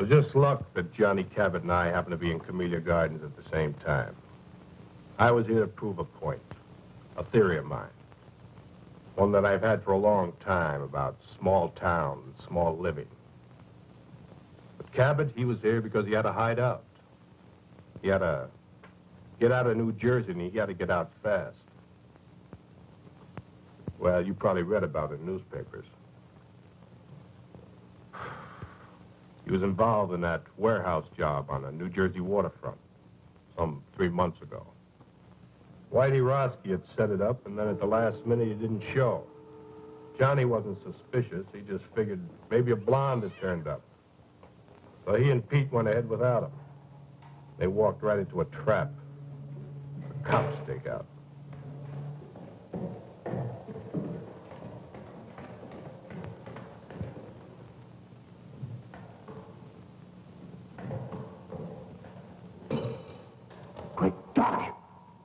It was just luck that Johnny Cabot and I happened to be in Camellia Gardens at the same time. I was here to prove a point, a theory of mine. One that I've had for a long time about small towns and small living. But Cabot, he was here because he had to hide out. He had to get out of New Jersey, and he had to get out fast. Well, you probably read about it in newspapers. He was involved in that warehouse job on the New Jersey waterfront some 3 months ago. Whitey Roski had set it up, and then at the last minute he didn't show. Johnny wasn't suspicious. He just figured maybe a blonde had turned up. So he and Pete went ahead without him. They walked right into a trap. The cops stake out.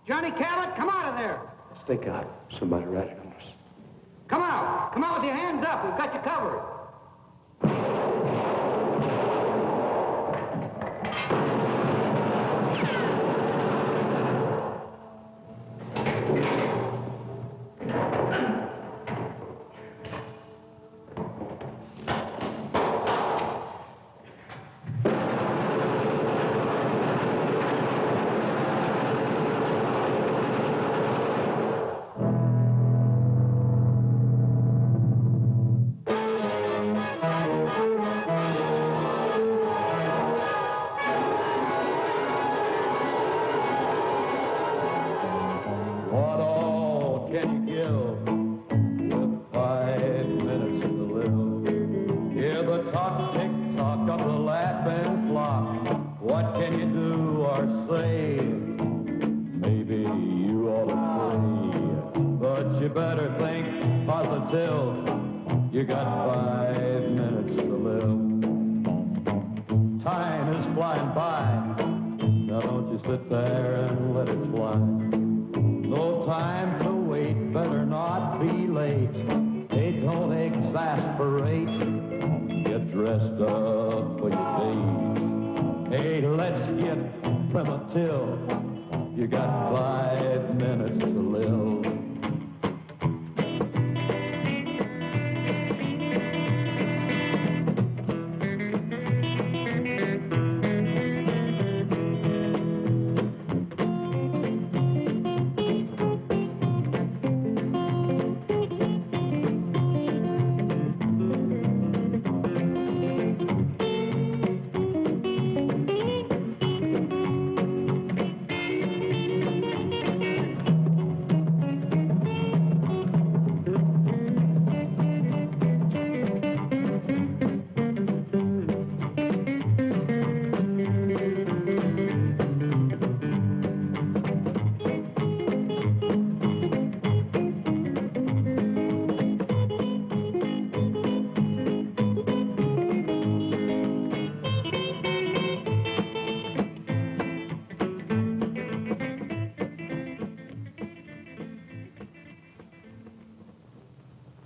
Johnny Cabot, come out of there. Stake out. Somebody ratted on us. Come out. Come out with your hands up. We've got you covered.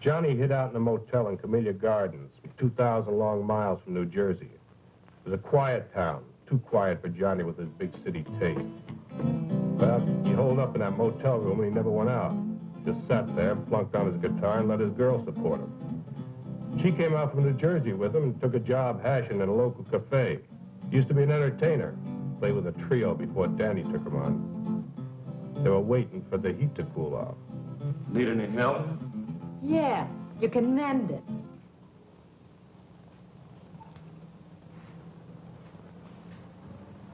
Johnny hid out in a motel in Camellia Gardens, 2,000 long miles from New Jersey. It was a quiet town, too quiet for Johnny with his big city taste. Well, he holed up in that motel room and he never went out. Just sat there, plunked on his guitar, and let his girl support him. She came out from New Jersey with him and took a job hashing at a local cafe. Used to be an entertainer, played with a trio before Danny took him on. They were waiting for the heat to cool off. Need any help? Yeah, you can mend it.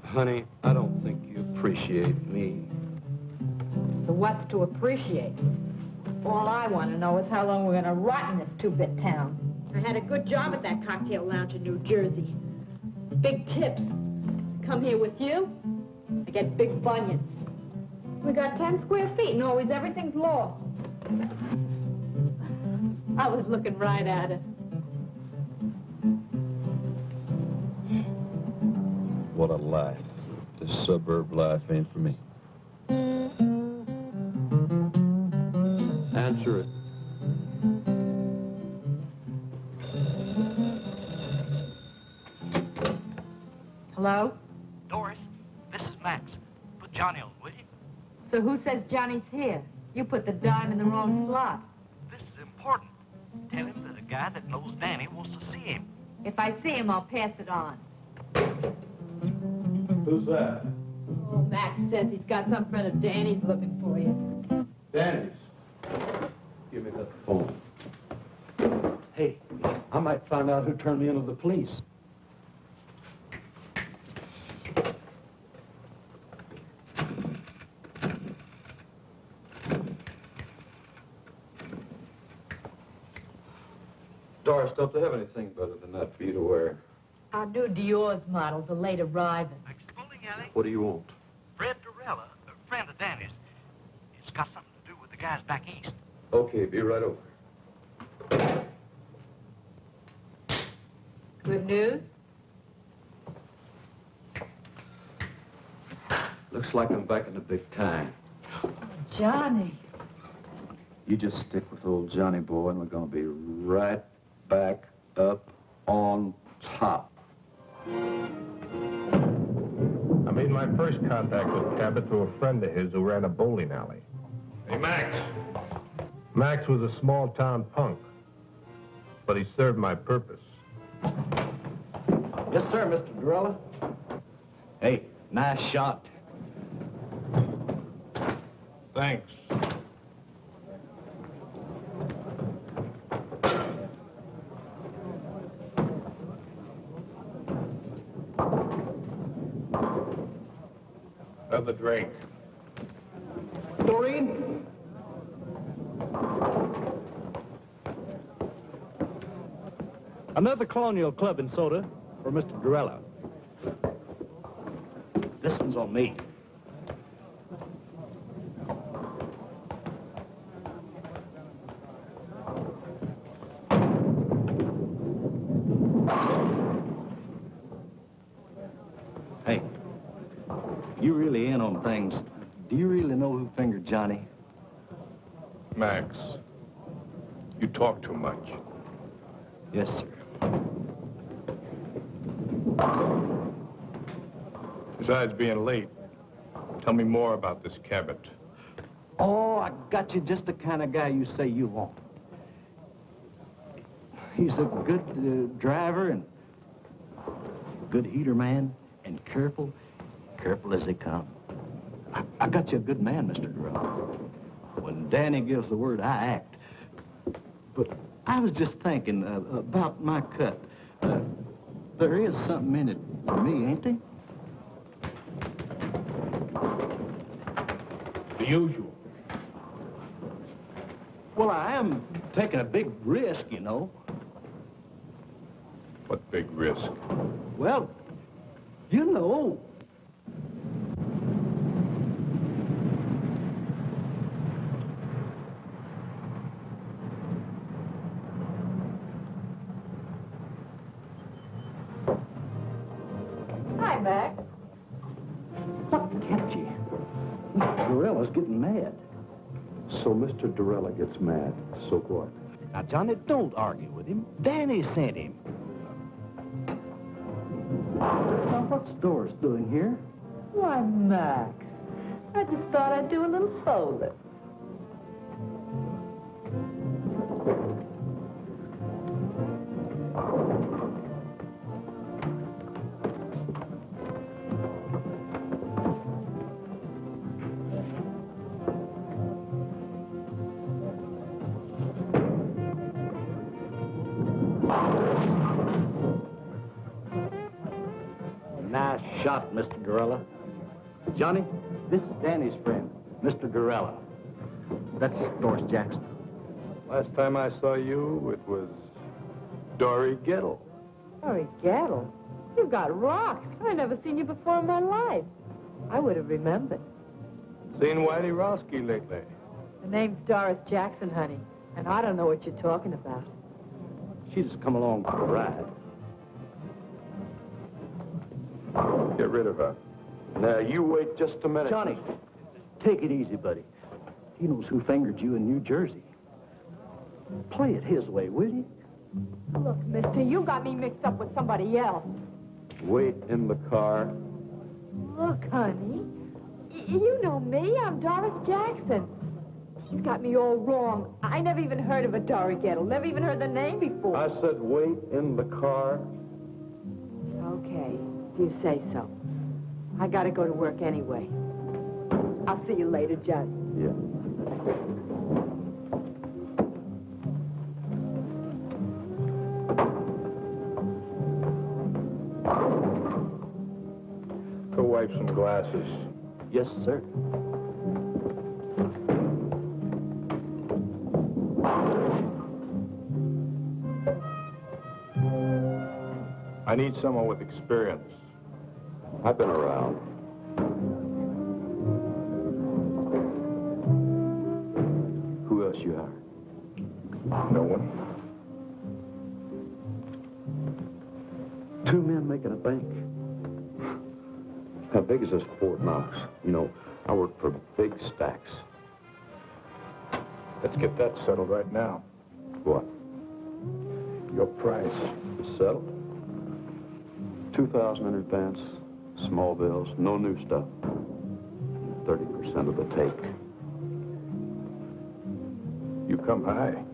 Honey, I don't think you appreciate me. So what's to appreciate? All I want to know is how long we're going to rot in this two-bit town. I had a good job at that cocktail lounge in New Jersey. Big tips. Come here with you, I get big bunions. We got 10 square feet and always everything's lost. I was looking right at it. What a life. This suburb life ain't for me. Answer it. Hello? Doris, this is Max. Put Johnny on, will you? So who says Johnny's here? You put the dime in the wrong slot. This is important. Tell him that a guy that knows Danny wants to see him. If I see him, I'll pass it on. Who's that? Oh, Max says he's got some friend of Danny's looking for you. Danny's. Give me that phone. Hey, I might find out who turned me into the police. Doris, don't they have anything better than that for you to wear? Our new Dior's models are late arriving. Exploding alley. What do you want? Fred Durella, a friend of Danny's. It's got something to do with the guys back east. Okay, be right over. Good news? Looks like I'm back in the big time. Johnny. You just stick with old Johnny boy, and we're gonna be right back up on top. I made my first contact with Cabot through a friend of his who ran a bowling alley. Hey, Max. Max was a small-town punk, but he served my purpose. Yes, sir, Mr. Durella. Hey, nice shot. Thanks. Another drink. Doreen? Another Colonial Club and soda for Mr. Durella. This one's on me. Hey, you really in on things. Do you really know who fingered Johnny? Max, you talk too much. Yes, sir. Besides being late, tell me more about this Cabot. Oh, I got you just the kind of guy you say you want. He's a good driver and good heater man and careful as they come. I got you a good man, Mr. Durella. When Danny gives the word, I act. But I was just thinking about my cut. There is something in it for me, ain't there? The usual. Well, I am taking a big risk, you know. What big risk? Well, you know. Hi, Max. What kept you? Mr. Durella's getting mad. So Mr. Durella gets mad. So what? Now, Johnny, don't argue with him. Danny sent him. Now, what's Doris doing here? Why, Max. I just thought I'd do a little bowling. Nice shot, Mr. Durella. Johnny, this is Danny's friend, Mr. Durella. That's Doris Jackson. Last time I saw you, it was Dory Gettle. Sorry, Gattle. You got rocked. I never seen you before in my life. I would have remembered. Seen Whitey Roski lately? The name's Doris Jackson, honey, and I don't know what you're talking about. She just come along for a ride. Get rid of her. Now, you wait just a minute. Johnny, take it easy, buddy. He knows who fingered you in New Jersey. Play it his way, will you? Look, mister, you got me mixed up with somebody else. Wait in the car. Look, honey, you know me. I'm Doris Jackson. You got me all wrong. I never even heard of a Dory Gettle. Never even heard the name before. I said wait in the car. Okay, if you say so. I gotta go to work anyway. I'll see you later, Judd. Yeah. Go wipe some glasses. Yes, sir. I need someone with experience. I've been around. Who else you hire? No one. Two men making a bank. How big is this Fort Knox? You know, I work for big stacks. Let's get that settled right now. What? Your price. Settled? 2,000 in advance, small bills, no new stuff. 30% of the take. You come high.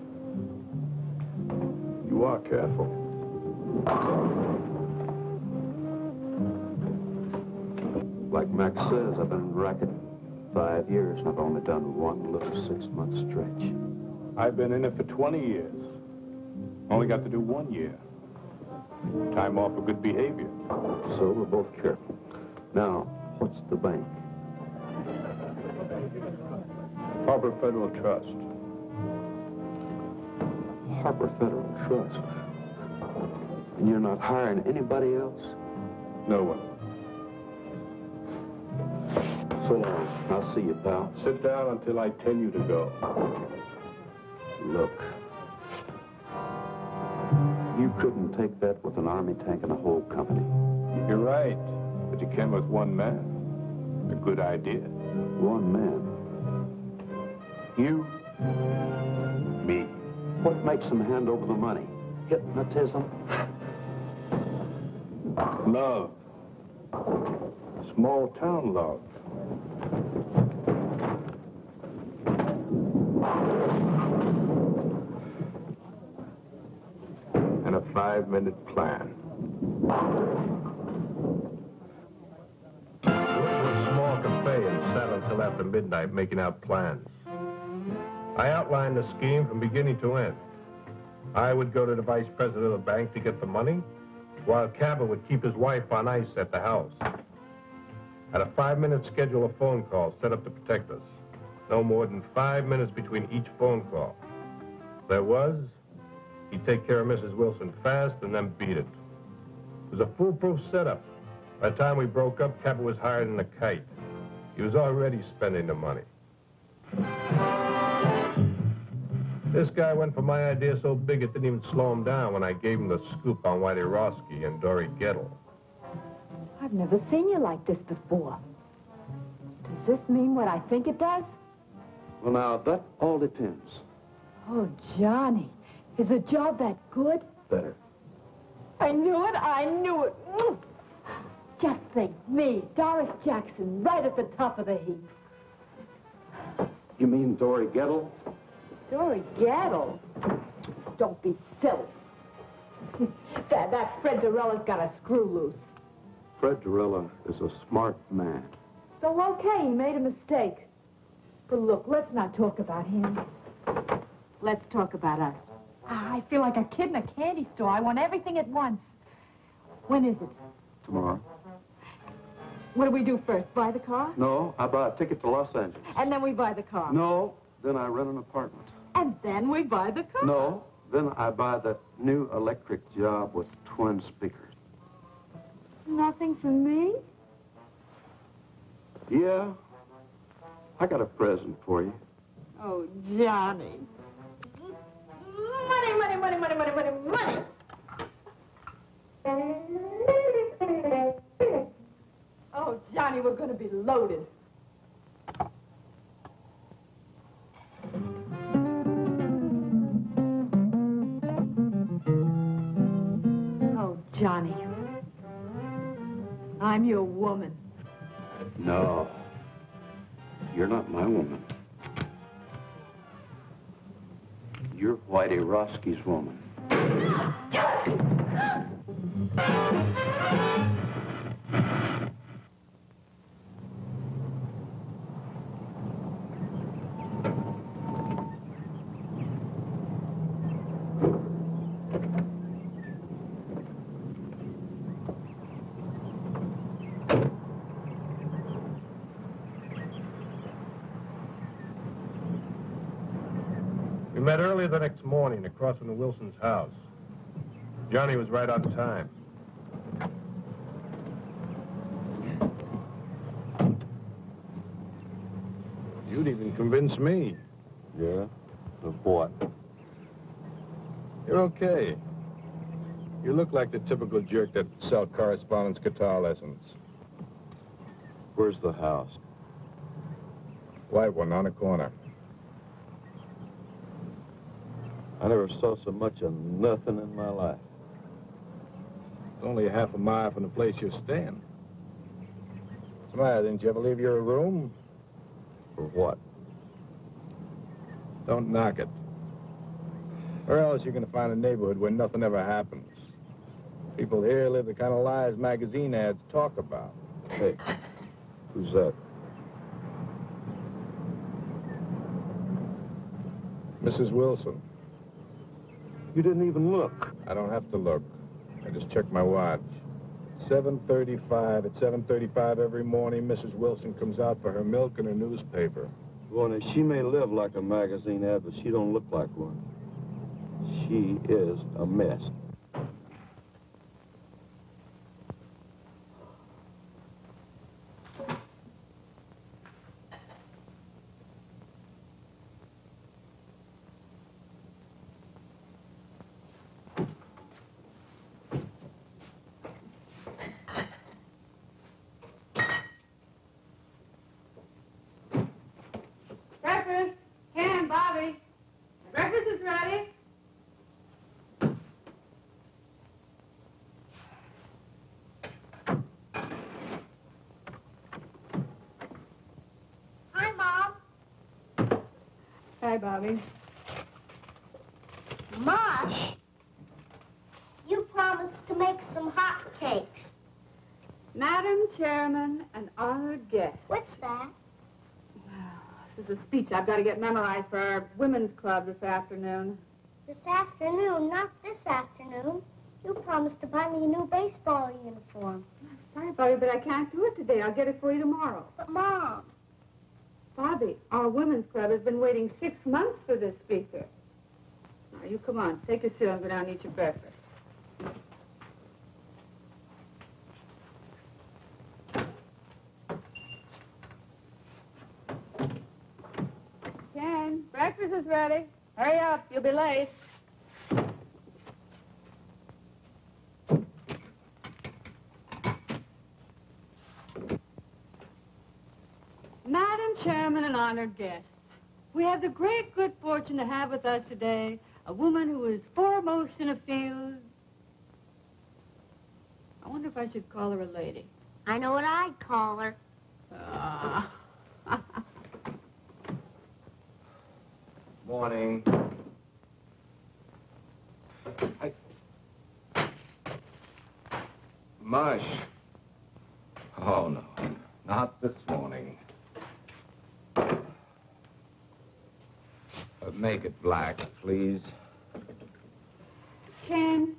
You are careful. Like Max says, I've been in racket 5 years, and I've only done one little 6-month stretch. I've been in it for 20 years. Only got to do 1 year. Time off for good behavior. So we're both careful. Now, what's the bank? Harbor Federal Trust. Harbor Federal Trust. And you're not hiring anybody else? No one. So long. I'll see you, pal. Sit down until I tell you to go. Look. You couldn't take that with an army tank and a whole company. You're right, but you can with one man. A good idea. One man. You, me. What makes them hand over the money? Hypnotism? Love. Small town love. And a 5-minute plan. We went to a small cafe and sat until after midnight making out plans. I outlined the scheme from beginning to end. I would go to the vice president of the bank to get the money, while Cabot would keep his wife on ice at the house. Had a 5-minute schedule of phone calls set up to protect us. No more than 5 minutes between each phone call. There was, he'd take care of Mrs. Wilson fast and then beat it. It was a foolproof setup. By the time we broke up, Cabot was higher than a kite. He was already spending the money. This guy went for my idea so big it didn't even slow him down when I gave him the scoop on Whitey Roski and Dory Gettle. I've never seen you like this before. Does this mean what I think it does? Well, now, that all depends. Oh, Johnny, is the job that good? Better. I knew it, I knew it. Just think, me, Doris Jackson, right at the top of the heap. You mean Dory Gettle? Dory Gettle? Don't be silly. that Fred Dorella's got a screw loose. Fred Dorella is a smart man. So, okay, he made a mistake. But look, let's not talk about him. Let's talk about us. I feel like a kid in a candy store. I want everything at once. When is it? Tomorrow. What do we do first? Buy the car? No, I buy a ticket to Los Angeles. And then we buy the car? No, then I rent an apartment. And then we buy the car? No, then I buy that new electric job with twin speakers. Nothing for me? Yeah, I got a present for you. Oh, Johnny. Money, money, money, money, money, money, money. Oh, Johnny, we're going to be loaded. Oh, Johnny. I'm your woman. No. You're not my woman. You're Whitey Roski's woman. We met early the next morning across from the Wilson's house. Johnny was right on time. You'd even convince me. Yeah? Of what? You're okay. You look like the typical jerk that sell correspondence guitar lessons. Where's the house? White one on the corner. I never saw so much of nothing in my life. It's only a half a mile from the place you're staying. What's the matter? Didn't you ever leave your room? For what? Don't knock it. Or else you're going to find a neighborhood where nothing ever happens. People here live the kind of lives magazine ads talk about. Hey, who's that? Mrs. Wilson. You didn't even look. I don't have to look. I just checked my watch. 7:35. At 7:35 every morning, Mrs. Wilson comes out for her milk and her newspaper. Well, now, she may live like a magazine ad, but she don't look like one. She is a mess. Breakfast. Ken, Bobby. Breakfast is ready. Hi, Mom. Hi, Bobby. Mosh, you promised to make some hot cakes. Madam Chairman and honored guests. What's that? This is a speech I've got to get memorized for our women's club this afternoon. This afternoon, not this afternoon. You promised to buy me a new baseball uniform. Sorry, Bobby, but I can't do it today. I'll get it for you tomorrow. But, Mom, Bobby, our women's club has been waiting 6 months for this speaker. Now, you come on. Take a seat and go down and eat your breakfast. Ken, breakfast is ready. Hurry up. You'll be late. Madam Chairman and honored guests, we have the great good fortune to have with us today a woman who is foremost in a field. I wonder if I should call her a lady. I know what I'd call her. Morning. Mush. Oh, no. Not this morning. Make it black, please. Ken,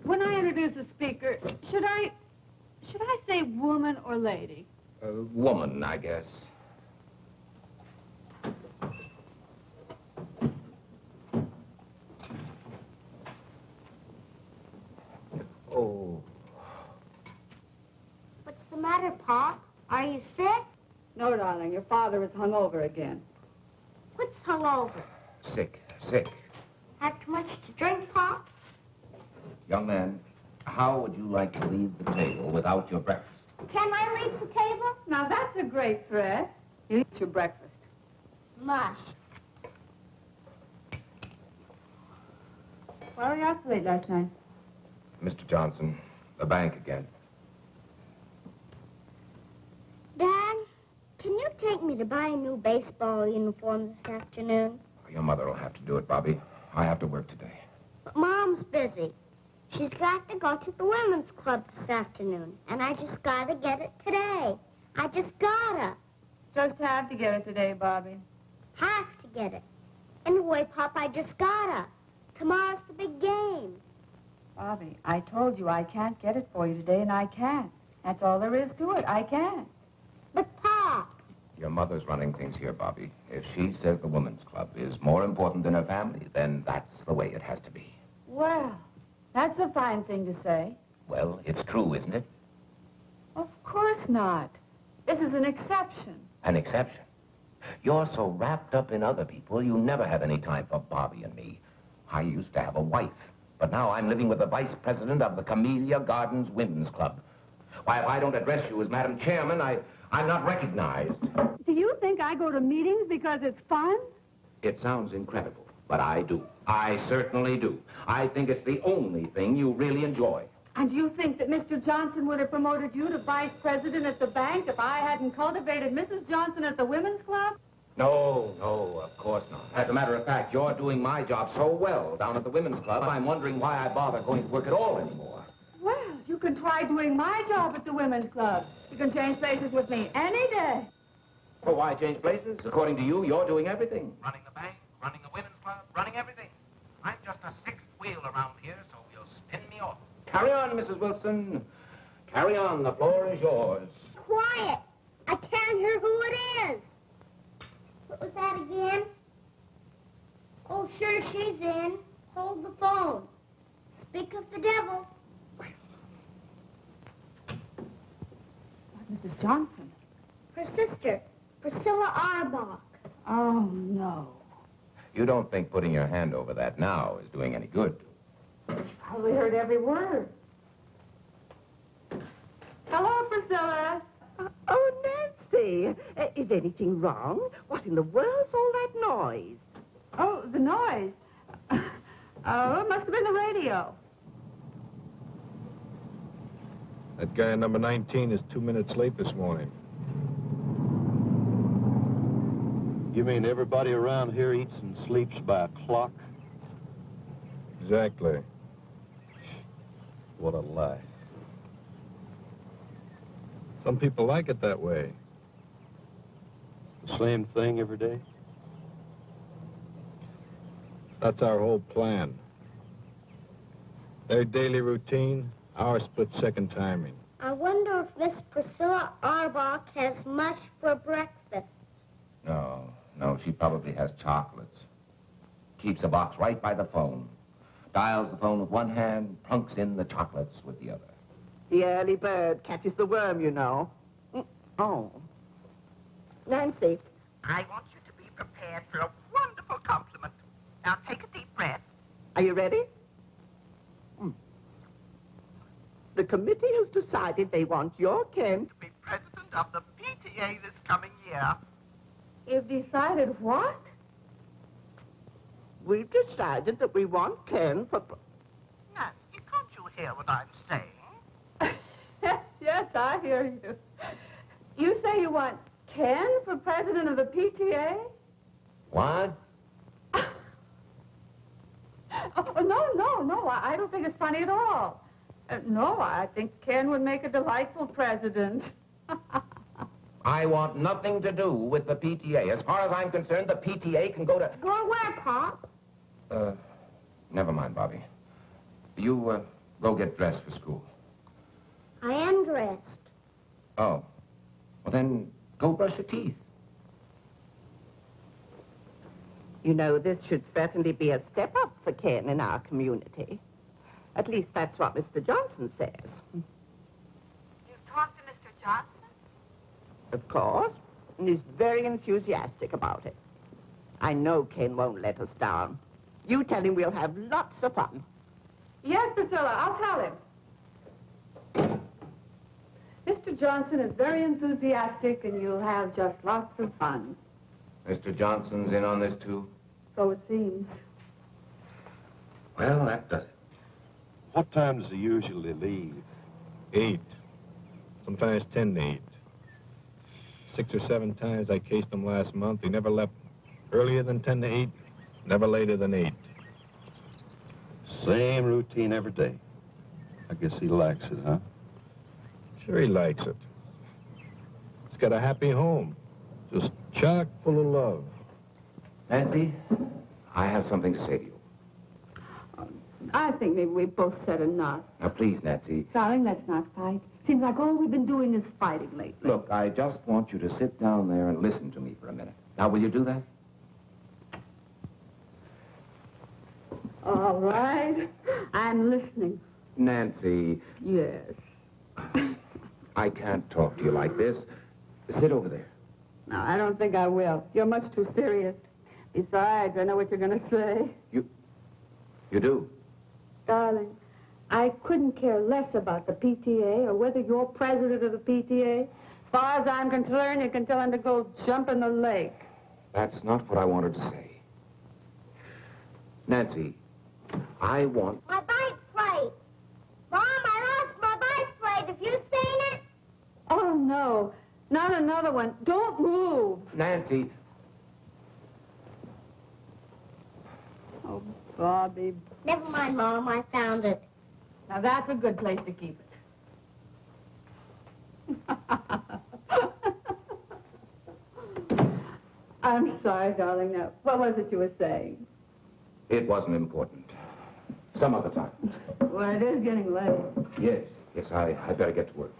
when I introduce a speaker, should I say woman or lady? Woman, I guess. Oh. What's the matter, Pop? Are you sick? No, darling, your father is hungover again. What's hungover? Sick. Had too much to drink, Pop? Young man, how would you like to leave the table without your breakfast? Can I leave the table? Now, that's a great threat. You eat your breakfast. Mush. Why were you out so late last night? Mr. Johnson, the bank again. take me to buy a new baseball uniform this afternoon? Your mother will have to do it, Bobby. I have to work today. But Mom's busy. She's got to go to the women's club this afternoon, and I just gotta get it today. I just gotta. Just have to get it today, Bobby. Have to get it. Anyway, Pop, I just gotta. Tomorrow's the big game. Bobby, I told you I can't get it for you today, and I can't. That's all there is to it. I can't. But, Pop, Your mother's running things here, Bobby. If she says the women's club is more important than her family, then that's the way it has to be. Well, that's a fine thing to say. Well, it's true, isn't it? Of course not. This is an exception. An exception. You're so wrapped up in other people, you never have any time for Bobby and me. I used to have a wife, but now I'm living with the vice president of the Camellia Gardens Women's Club. Why, if I don't address you as Madam Chairman, I'm not recognized. Do you think I go to meetings because it's fun? It sounds incredible, but I do. I certainly do. I think it's the only thing you really enjoy. And you think that Mr. Johnson would have promoted you to vice president at the bank if I hadn't cultivated Mrs. Johnson at the women's club? No, of course not. As a matter of fact, you're doing my job so well down at the women's club, I'm wondering why I bother going to work at all anymore. Well, you can try doing my job at the women's club. You can change places with me any day. Well, why change places? According to you, you're doing everything. Running the bank, running the women's club, running everything. I'm just a sixth wheel around here, so you'll spin me off. Carry on, Mrs. Wilson. Carry on. The floor is yours. quiet. I can't hear who it is. What was that again? Oh, sure, she's in. Hold the phone. Speak of the devil. Mrs. Johnson. Her sister, Priscilla Arbach. Oh, no. You don't think putting your hand over that now is doing any good? She's probably heard every word. Hello, Priscilla. Oh, Nancy, is anything wrong? What in the world's all that noise? Oh, the noise. Oh, it must have been the radio. That guy number 19 is 2 minutes late this morning. You mean everybody around here eats and sleeps by a clock? Exactly. What a lie. Some people like it that way. The same thing every day? That's our whole plan. Their daily routine, our split-second timing. I wonder if Miss Priscilla Arbach has much for breakfast. No, she probably has chocolates. Keeps a box right by the phone. Dials the phone with one hand, plunks in the chocolates with the other. The early bird catches the worm, you know. Oh. Nancy. I want you to be prepared for a wonderful compliment. Now take a deep breath. Are you ready? The committee has decided they want your Ken To be president of the PTA this coming year. You've decided what? We've decided that we want Ken for... Nancy, can't you hear what I'm saying? Yes, I hear you. You say you want Ken for president of the PTA? What? Oh, no. I don't think it's funny at all. No, I think Ken would make a delightful president. I want nothing to do with the PTA. As far as I'm concerned, the PTA can go to... Go where, Pop? Never mind, Bobby. You, go get dressed for school. I am dressed. Oh. Well, then, go brush your teeth. You know, this should certainly be a step up for Ken in our community. At least that's what Mr. Johnson says. You've talked to Mr. Johnson? Of course. And he's very enthusiastic about it. I know Ken won't let us down. You tell him we'll have lots of fun. Yes, Priscilla, I'll tell him. Mr. Johnson is very enthusiastic, and you'll have just lots of fun. Mr. Johnson's in on this, too? So it seems. Well, that does it. What time does he usually leave? 8. Sometimes 10 to 8. 6 or 7 times I cased him last month. He never left earlier than 10 to 8, never later than 8. Same routine every day. I guess he likes it, huh? Sure he likes it. He's got a happy home, just chock full of love. Nancy, I have something to say to you. I think maybe we both said enough. Now, please, Nancy. Darling, let's not fight. Seems like all we've been doing is fighting lately. Look, I just want you to sit down there and listen to me for a minute. Now, will you do that? All right. I'm listening. Nancy. Yes. I can't talk to you like this. Sit over there. No, I don't think I will. You're much too serious. Besides, I know what you're going to say. You do? Darling, I couldn't care less about the PTA or whether you're president of the PTA. As far as I'm concerned, you can tell him to go jump in the lake. That's not what I wanted to say. Nancy, I want... My bike plate. Mom, I lost my bike plate. Have you seen it? Oh, no. Not another one. Don't move. Nancy. Oh, Bobby. Never mind, Mom. I found it. Now, that's a good place to keep it. I'm sorry, darling. Now, what was it you were saying? It wasn't important. Some other time. Well, it is getting late. Yes, I better get to work.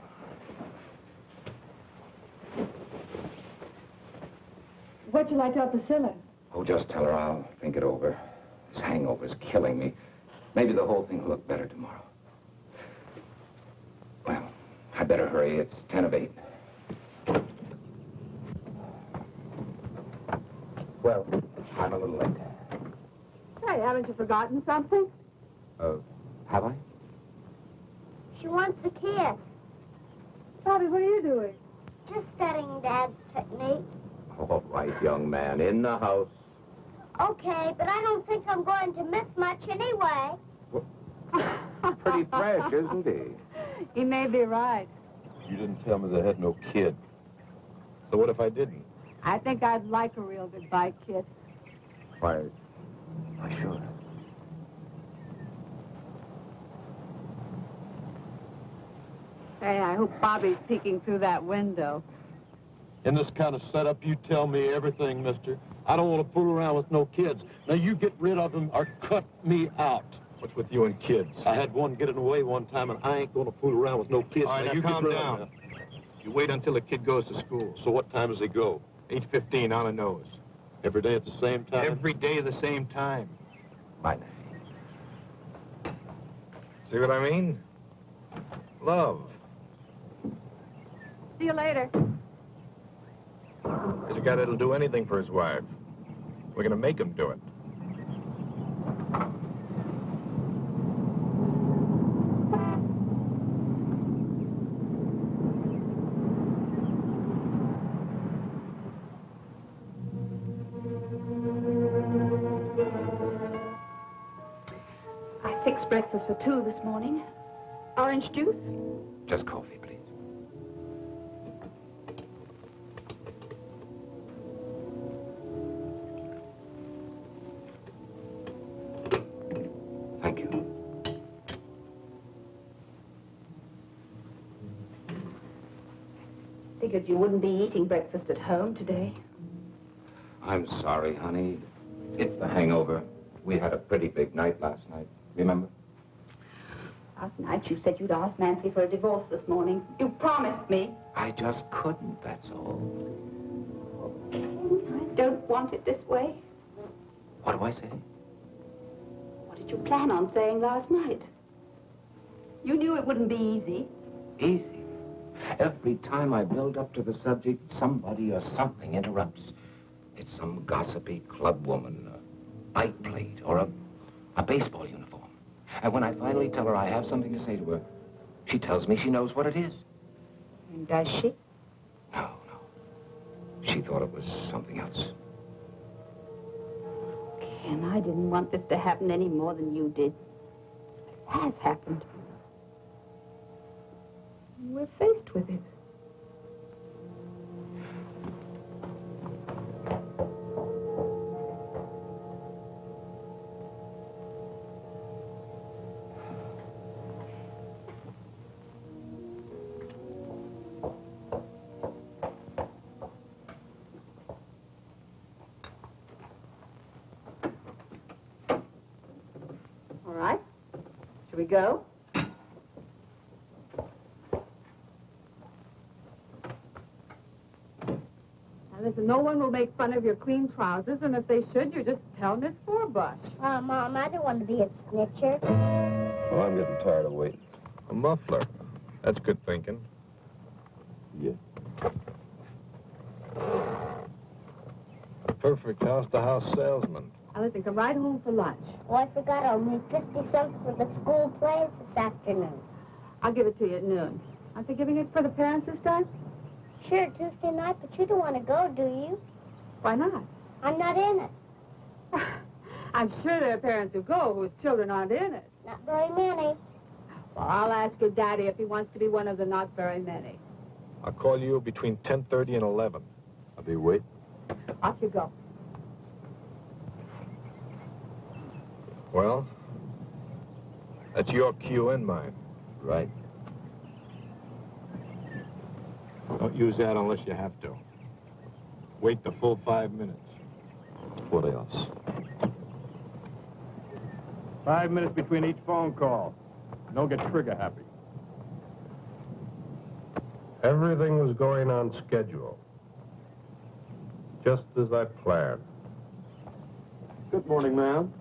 What'd you like to tell Priscilla? Oh, just tell her I'll think it over. This hangover's killing me. Maybe the whole thing will look better tomorrow. Well, I better hurry. It's 10 of 8. Well, I'm a little late. Hey, haven't you forgotten something? Have I? She wants a kiss. Bobby, what are you doing? Just studying Dad's technique. All right, young man, in the house. Okay, but I don't think I'm going to miss much anyway. Pretty fresh, isn't he? He may be right. You didn't tell me they had no kid. So what if I didn't? I think I'd like a real goodbye kiss. Why, sure. Hey, I hope Bobby's peeking through that window. In this kind of setup, you tell me everything, mister. I don't want to fool around with no kids. Now, you get rid of them or cut me out. What's with you and kids? I had one getting away one time, and I ain't going to fool around with no kids. All right, now you calm get rid down. of them now. You wait until the kid goes to school. So what time does he go? 8:15 on the nose. Every day at the same time? Every day the same time. Bye, Nancy. See what I mean? Love. See you later. There's a guy that'll do anything for his wife. We're gonna make him do it. I fixed breakfast for 2 this morning. Orange juice? Just coffee, please. Thank you. Figured you wouldn't be eating breakfast at home today. I'm sorry, honey. It's the hangover. We had a pretty big night last night. Remember? Last night you said you'd ask Nancy for a divorce this morning. You promised me. I just couldn't, that's all. I don't want it this way. What do I say? What did you plan on saying last night? You knew it wouldn't be easy. Easy. Every time I build up to the subject, somebody or something interrupts. It's some gossipy club woman, a bike plate, or a baseball uniform. And when I finally tell her I have something to say to her, she tells me she knows what it is. And does she? No. She thought it was something else. Ken, I didn't want this to happen any more than you did. It has happened. We're faced with it. Shall we go? Now, listen, no one will make fun of your clean trousers, and if they should, you just tell Miss Forbush. Mom, I don't want to be a snitcher. Well, I'm getting tired of waiting. A muffler. That's good thinking. Yeah. A perfect house-to-house salesman. Now, listen, come right home for lunch. Oh, I forgot I'll need 50 cents for the school plays this afternoon. I'll give it to you at noon. Aren't they giving it for the parents this time? Sure, Tuesday night, but you don't want to go, do you? Why not? I'm not in it. I'm sure there are parents who go whose children aren't in it. Not very many. Well, I'll ask your daddy if he wants to be one of the not very many. I'll call you between 10:30 and 11. I'll be waiting. Off you go. Well, that's your cue and mine. Right. Don't use that unless you have to. Wait the full 5 minutes. What else? 5 minutes between each phone call. Don't get trigger happy. Everything was going on schedule. Just as I planned. Good morning, ma'am.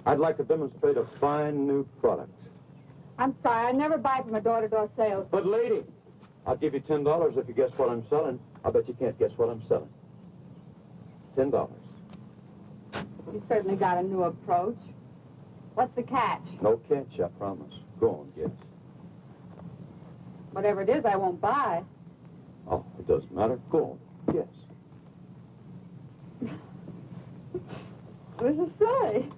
I'd like to demonstrate a fine new product. I'm sorry, I never buy from a door-to-door sales. But, lady, I'll give you $10 if you guess what I'm selling. I bet you can't guess what I'm selling. $10. You certainly got a new approach. What's the catch? No catch, I promise. Go on, guess. Whatever it is, I won't buy. Oh, it doesn't matter. Go on, guess. This is silly.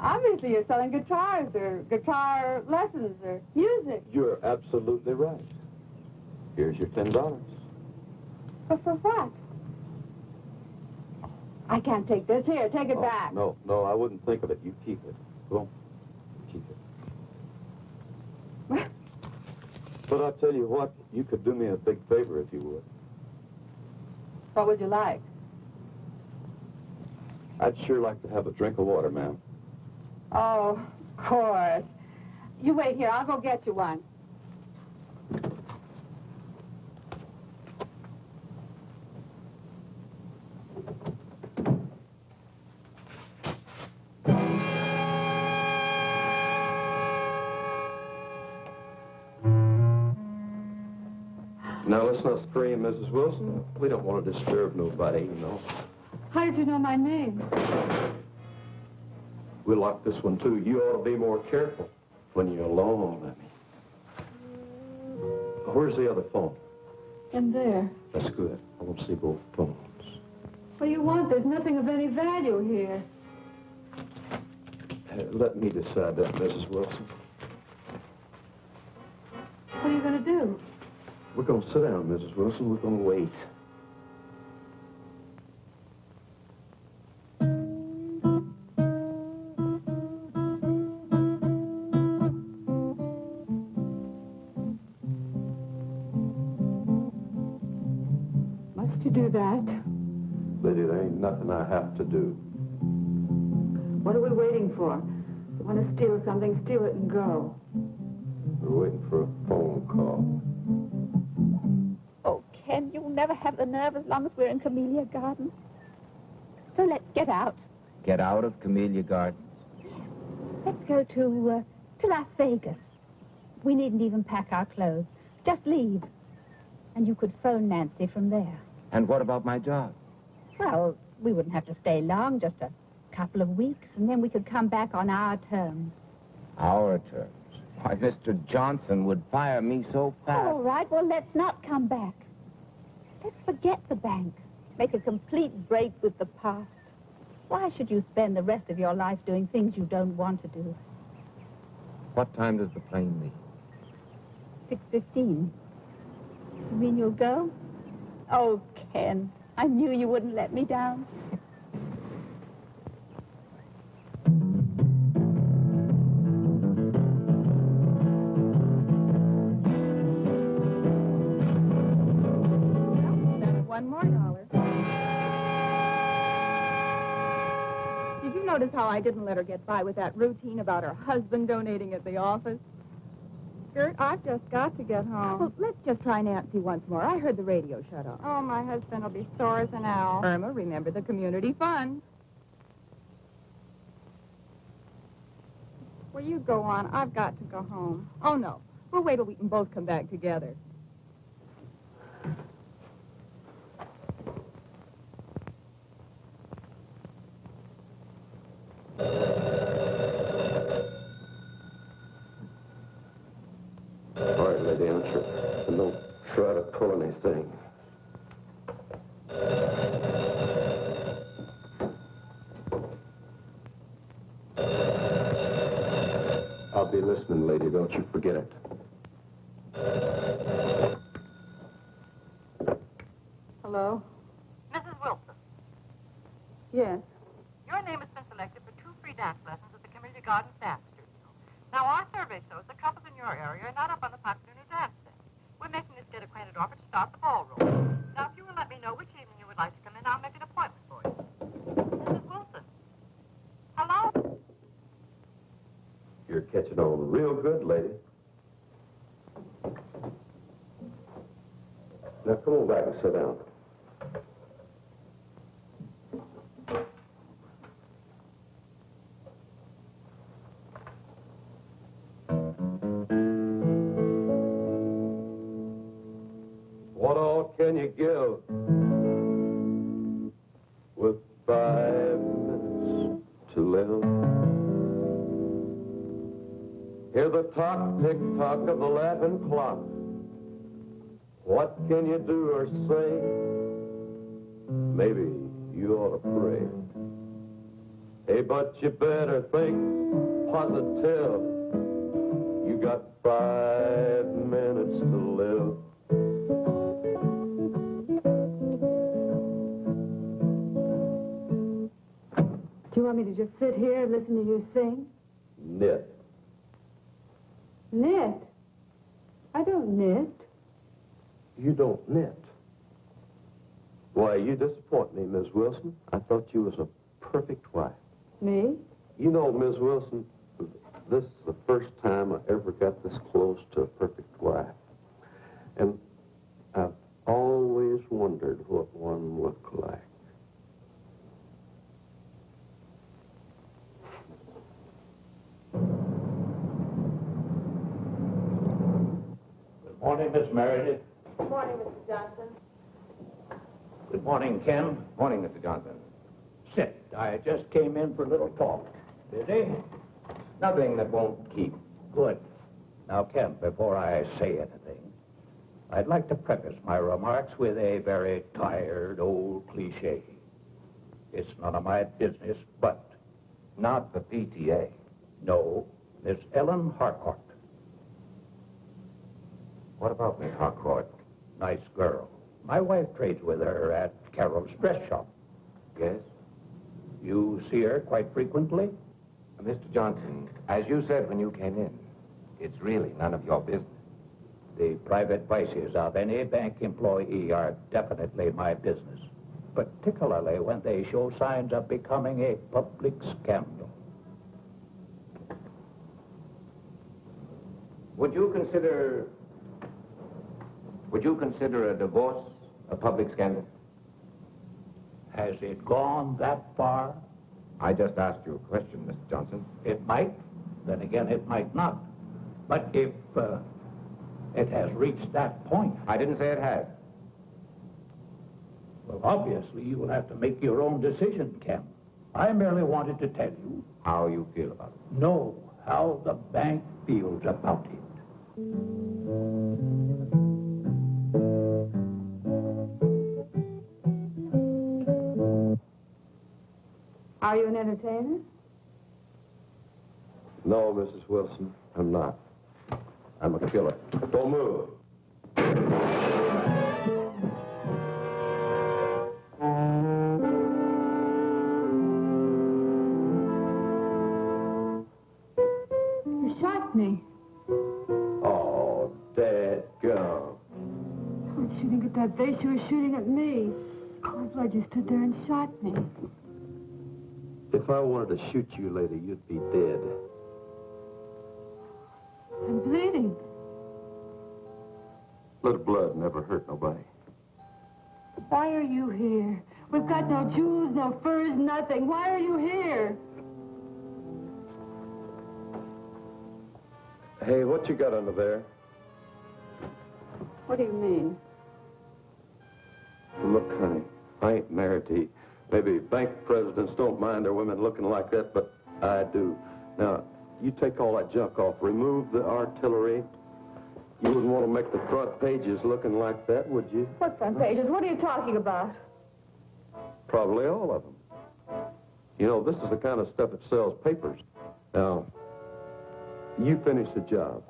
Obviously, you're selling guitars or guitar lessons or music. You're absolutely right. Here's your $10. But for what? I can't take this. Here, take it back. No, I wouldn't think of it. You keep it. Go on. Keep it. But I'll tell you what, you could do me a big favor if you would. What would you like? I'd sure like to have a drink of water, ma'am. Oh, of course. You wait here. I'll go get you one. Now, let's not scream, Mrs. Wilson. We don't want to disturb nobody, you know. How did you know my name? We locked this one, too. You ought to be more careful when you're alone, Lemmy. Where's the other phone? In there. That's good. I want to see both phones. What do you want? There's nothing of any value here. Let me decide that, Mrs. Wilson. What are you going to do? We're going to sit down, Mrs. Wilson. We're going to wait. Must you do that? Lady, there ain't nothing I have to do. What are we waiting for? If you want to steal something, steal it and go. We're waiting for a phone call. Oh, Ken, you'll never have the nerve as long as we're in Camellia Gardens. So let's get out. Get out of Camellia Gardens? Let's go to Las Vegas. We needn't even pack our clothes. Just leave. And you could phone Nancy from there. And what about my job? Well, we wouldn't have to stay long, just a couple of weeks, and then we could come back on our terms. Our terms? Why, Mr. Johnson would fire me so fast. All right, well, let's not come back. Let's forget the bank. Make a complete break with the past. Why should you spend the rest of your life doing things you don't want to do? What time does the plane leave? 6:15. You mean you'll go? Oh, Ken, I knew you wouldn't let me down. $1 more. Did you notice how I didn't let her get by with that routine about her husband donating at the office? Gert, I've just got to get home. Well, let's just try Nancy once more. I heard the radio shut off. Oh, my husband will be sore as an owl. Irma, remember the community fund. Well, you go on. I've got to go home. Oh, no. We'll wait till we can both come back together. All right, lady, answer. And don't try to pull anything. I'll be listening, lady. Don't you forget it. Hello? Mrs. Wilson, Yes. your name has been selected for 2 free dance lessons at the Community Garden Dance Studio. Now, our survey shows that couples in your area are not up on the popular new dance thing. We're making this get acquainted offer to start the ballroom. Now, if you will let me know which evening you would like to come in, I'll make an appointment for you. Mrs. Wilson. Hello? You're catching on real good, lady. Now, come on back and sit down. What all can you give with 5 minutes to live? Hear the talk, tick-tock of the laughing clock. What can you do or say? Maybe you ought to pray. Hey, but you better think positive. You got 5 minutes to live. Do you want me to just sit here and listen to you sing? Knit. Knit? I don't knit. You don't knit. Why, you disappoint me, Miss Wilson. I thought you was a perfect wife. Me? You know, Miss Wilson, this is the first time I ever got this close to a perfect wife. And I've always wondered what one looked like. Good morning, Miss Meredith. Good morning, Mr. Johnson. Good morning, Ken. Morning, Mr. Johnson. Sit. I just came in for a little talk. Busy? Nothing that won't keep. Good. Now, Ken, before I say anything, I'd like to preface my remarks with a very tired old cliche. It's none of my business, but... Not the PTA. No, Miss Ellen Harcourt. What about Miss Harcourt? Nice girl. My wife trades with her at Carol's dress shop. Yes? You see her quite frequently? Mr. Johnson, as you said when you came in, it's really none of your business. The private vices of any bank employee are definitely my business, particularly when they show signs of becoming a public scandal. Would you consider a divorce a public scandal? Has it gone that far? I just asked you a question, Mr. Johnson. It might. Then again, it might not. But if it has reached that point... I didn't say it had. Well, obviously, you will have to make your own decision, Ken. I merely wanted to tell you... How you feel about it. No, how the bank feels about it. Are you an entertainer? No, Mrs. Wilson, I'm not. I'm a killer. Don't move. You shot me. Oh, dadgum. I was shooting at that vase. You were shooting at me. Cold blood, you stood there and shot me. If If I wanted to shoot you, lady, you'd be dead. I'm bleeding. Little blood never hurt nobody. Why are you here? We've got no jewels, no furs, nothing. Why are you here? Hey, what you got under there? What do you mean? Look, honey, I ain't married to you. Maybe bank presidents don't mind their women looking like that, but I do. Now, you take all that junk off. Remove the artillery. You wouldn't want to make the front pages looking like that, would you? What front pages? What are you talking about? Probably all of them. You know, this is the kind of stuff that sells papers. Now, you finish the job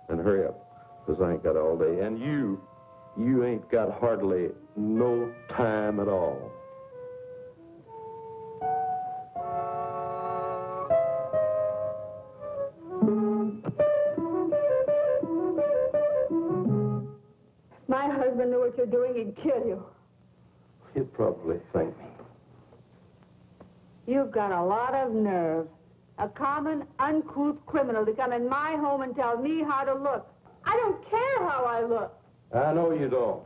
and hurry up, because I ain't got all day. And you ain't got hardly no time at all. My husband knew what you're doing, he'd kill you. You'd probably thank me. You've got a lot of nerve. A common, uncouth criminal to come in my home and tell me how to look. I don't care how I look. I know you don't.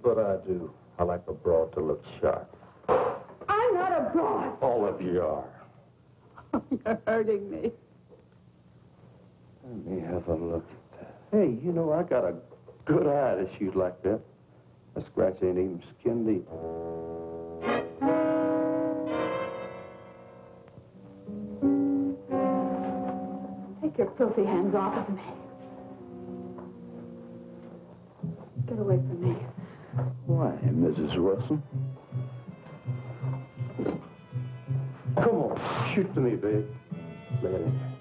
But I do. I like a broad to look sharp. I'm not a broad. All of you are. You're hurting me. Let me have a look at that. Hey, you know, I got a good eye to shoot like that. A scratch ain't even skin deep. Take your filthy hands off of me. Get away from me. Why, Mrs. Wilson? Come on, shoot to me, babe. Lay it in there.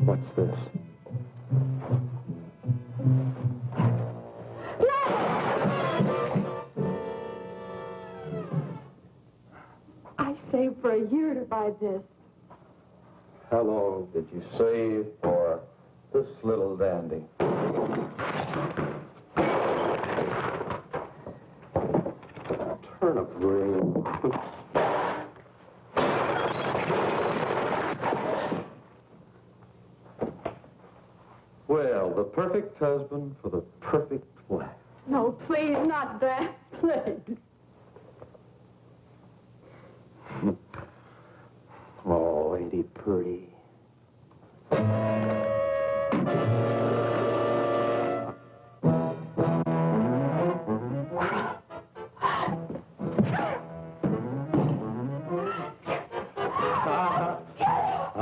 What's this? I saved for a year to buy this. How long did you save for this little dandy? Turnip green. Well, the perfect husband for the perfect wife. No, please, not that. Please. Oh, ain't he pretty?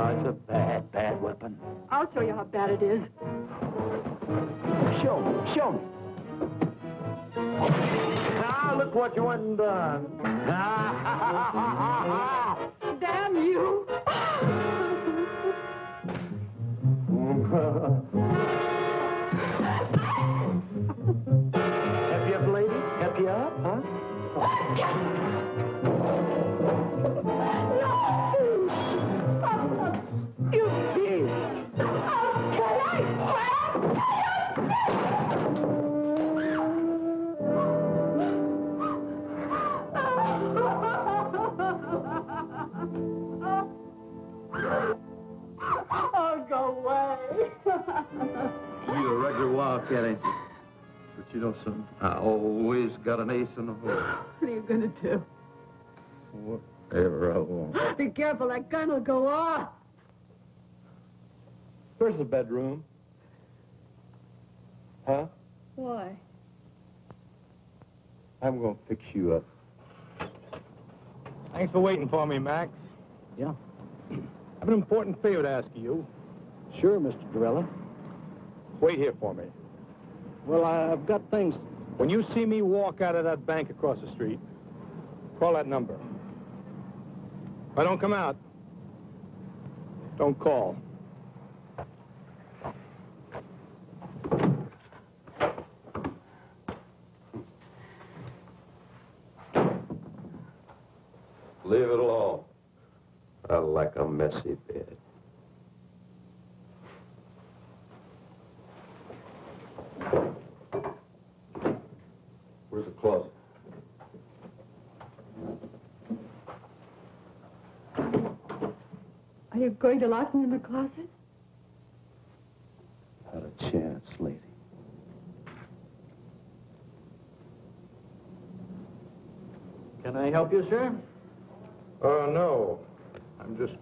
It's a bad, bad weapon. I'll show you how bad it is. Show me, show me. Now, look what you went and done. Damn you! Help you up, lady? Help you up, huh? You beast! Oh, go away. You a regular wildcat, ain't you? But you know something? I always got an ace in the hole. What are you going to do? Whatever I want. Be careful, that gun will go off. Where's the bedroom? Huh? Why? I'm going to fix you up. Thanks for waiting for me, Max. Yeah. I have an important favor to ask of you. Sure, Mr. Dorella. Wait here for me. Well, I've got things. When you see me walk out of that bank across the street, call that number. If I don't come out, don't call. Leave it alone. I like a messy bed. Where's the closet? Are you going to lock me in the closet? Not a chance, lady. Can I help you, sir? No. I'm just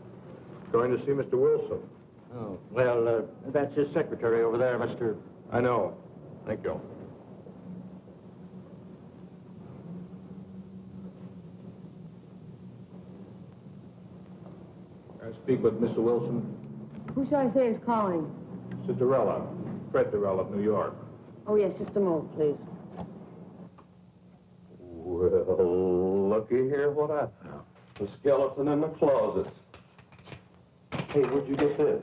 going to see Mr. Wilson. Oh, well, that's his secretary over there, Mr. I know. Thank you. Can I speak with Mr. Wilson? Who shall I say is calling? Cinderella. Fred Durrell of New York. Oh, yes, just a moment, please. Well, looky here what I found. The skeleton in the closet. Hey, where'd you get this?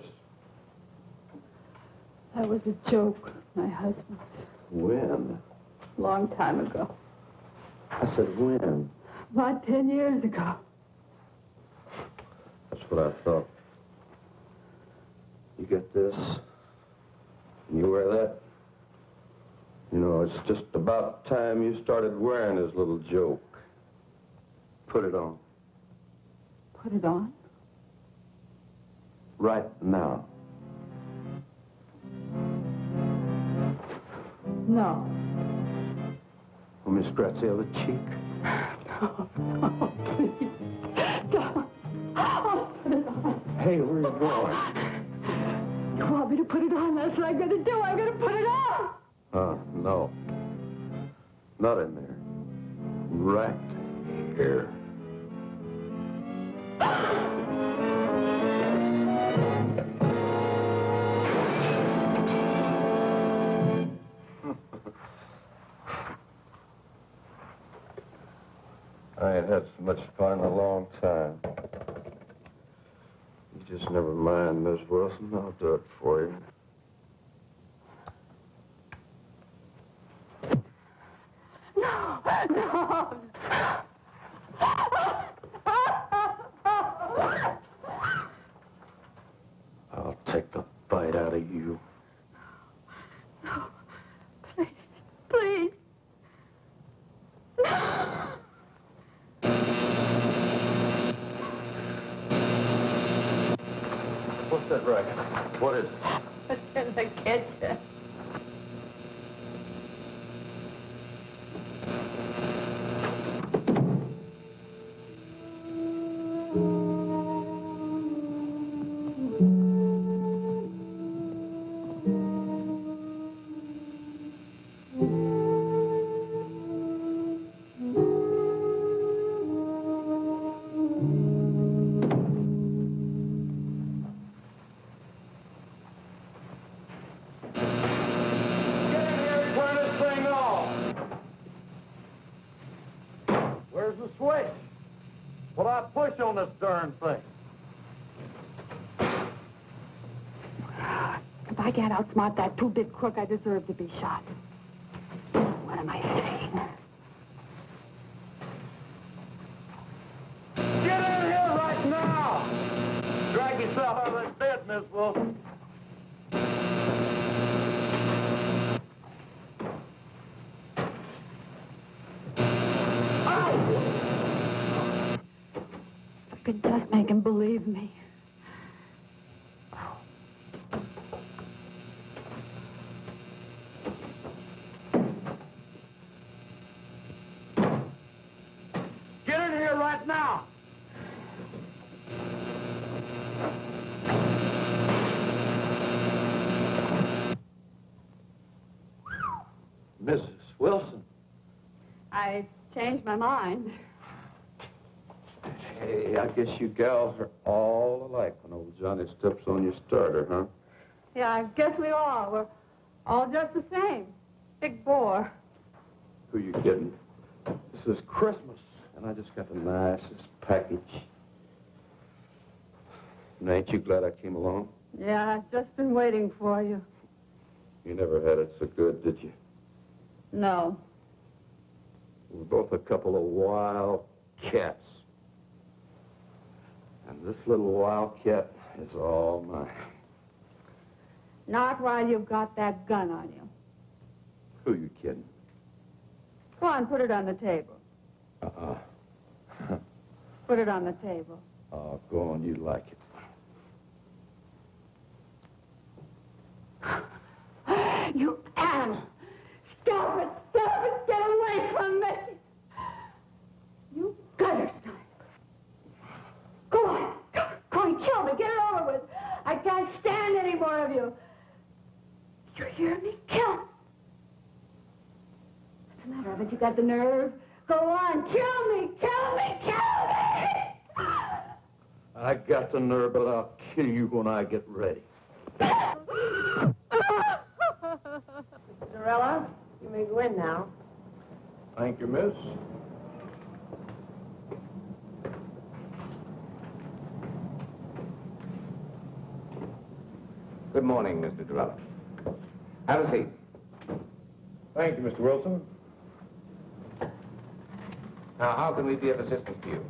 That was a joke, my husband's. When? Long time ago. I said when? About 10 years ago. That's what I thought. You get this, and you wear that. You know, it's just about time you started wearing his little joke. Put it on. Put it on? Right now. No. Let me scratch the other cheek. No, please. Don't. I'll put it on. Hey, where are you going? You want me to put it on? That's what I'm going to do. I'm going to put it on. No. Not in there. Right here. I ain't had so much fun in a long time. You just never mind, Miss Wilson. I'll do it for you. No. I'll take the bite out of you. No. Please. Please. What's that racket? What is it? It's in the kitchen. On this darn thing. If I can't outsmart that two-bit crook, I deserve to be shot. What am I saying? Get in here right now! Drag yourself out of that bed, Miss Wilson. I could just make him believe me. Get in here right now! Mrs. Wilson. I changed my mind. Hey, I guess you gals are all alike when old Johnny steps on your starter, huh? Yeah, I guess we are. We're all just the same. Big bore. Who you kidding? This is Christmas, and I just got the nicest package. And ain't you glad I came along? Yeah, I've just been waiting for you. You never had it so good, did you? No. We're both a couple of wild cats. And this little wildcat is all mine. Not while you've got that gun on you. Who you kidding? Go on, put it on the table. Put it on the table. Oh, go on, you like it. You animal! Stop it! Stop it! Get away from me! You gutter snipe! Go on! Go on, kill me! Get it over with! I can't stand any more of you! You hear me? Kill! What's the matter? Haven't you got the nerve? Go on! Kill me! Kill me! Kill me! I got the nerve, but I'll kill you when I get ready. Cinderella, you may go in now. Thank you, miss. Good morning, Mr. Durrell. Have a seat. Thank you, Mr. Wilson. Now, how can we be of assistance to you?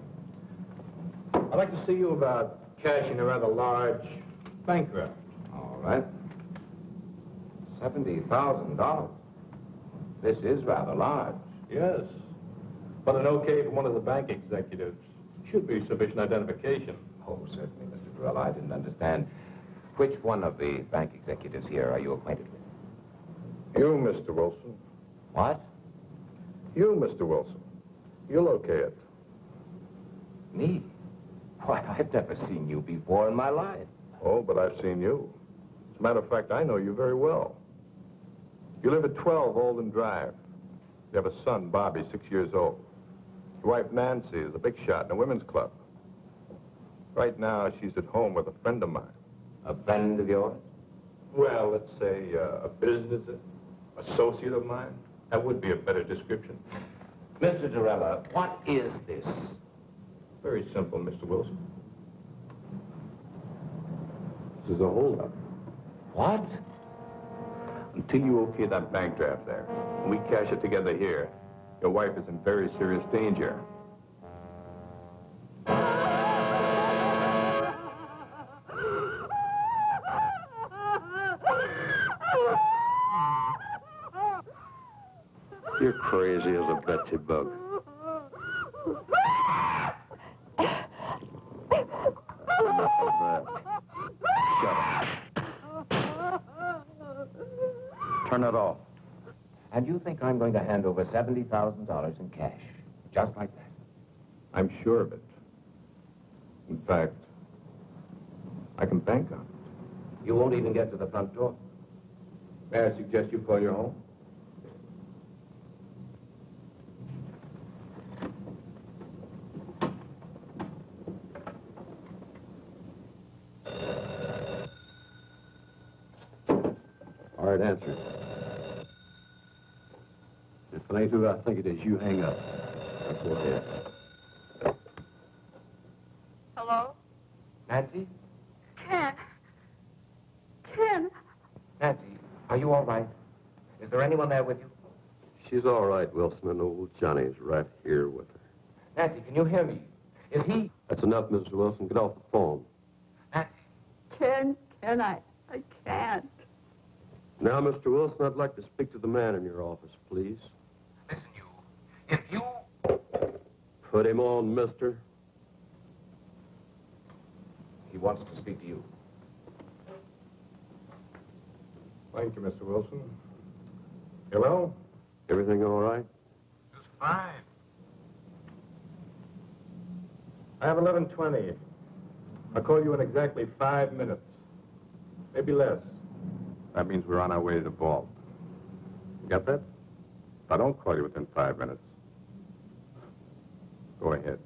I'd like to see you about cashing a rather large bank draft. All right. $70,000. This is rather large. Yes. But an okay from one of the bank executives should be sufficient identification. Oh, certainly, Mr. Durrell. I didn't understand. Which one of the bank executives here are you acquainted with? You, Mr. Wilson. What? You, Mr. Wilson. You'll okay it. Me? Why, I've never seen you before in my life. Oh, but I've seen you. As a matter of fact, I know you very well. You live at 12 Olden Drive. You have a son, Bobby, 6 years old. Your wife, Nancy, is a big shot in a women's club. Right now, she's at home with a friend of mine. A friend of yours? Well, let's say a business associate of mine. That would be a better description. Mr. Durrell, what is this? Very simple, Mr. Wilson. This is a holdup. What? Until you okay that bank draft there, and we cash it together here, your wife is in very serious danger. You're crazy as a Betsy bug. Enough of that. Shut up. Turn it off. And you think I'm going to hand over $70,000 in cash, just like that? I'm sure of it. In fact, I can bank on it. You won't even get to the front door. May I suggest you call your home? All right, answer. If it ain't who I think it is, you hang up. That's what it is. Hello? Nancy? Ken. Nancy, are you all right? Is there anyone there with you? She's all right, Wilson, and old Johnny's right here with her. Nancy, can you hear me? Is he... That's enough, Mrs. Wilson. Get off the phone. Nancy? Ken, I can't. Now, Mr. Wilson, I'd like to speak to the man in your office, please. Listen, you. If you... Put him on, mister. He wants to speak to you. Thank you, Mr. Wilson. Hello? Everything all right? Just fine. I have 11:20. I'll call you in exactly 5 minutes. Maybe less. That means we're on our way to the vault. You got that? If I don't call you within 5 minutes, go ahead.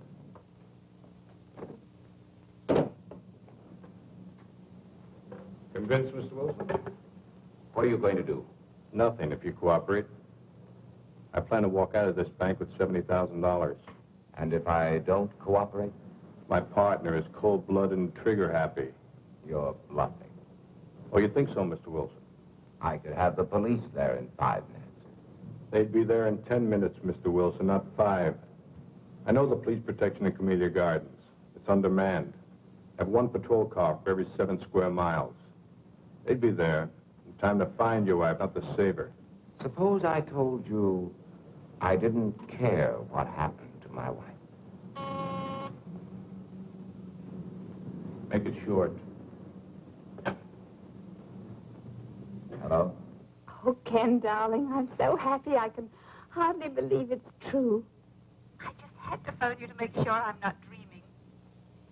Convinced, Mr. Wilson? What are you going to do? Nothing, if you cooperate. I plan to walk out of this bank with $70,000. And if I don't cooperate? My partner is cold-blooded and trigger-happy. You're bluffing. Oh, you think so, Mr. Wilson? I could have the police there in 5 minutes. They'd be there in 10 minutes, Mr. Wilson, not 5. I know the police protection in Camellia Gardens. It's undermanned. Have one patrol car for every 7 square miles. They'd be there in time to find your wife, not to save her. Suppose I told you I didn't care what happened to my wife. Make it short. Hello? Oh, Ken, darling, I'm so happy I can hardly believe it's true. I just had to phone you to make sure I'm not dreaming.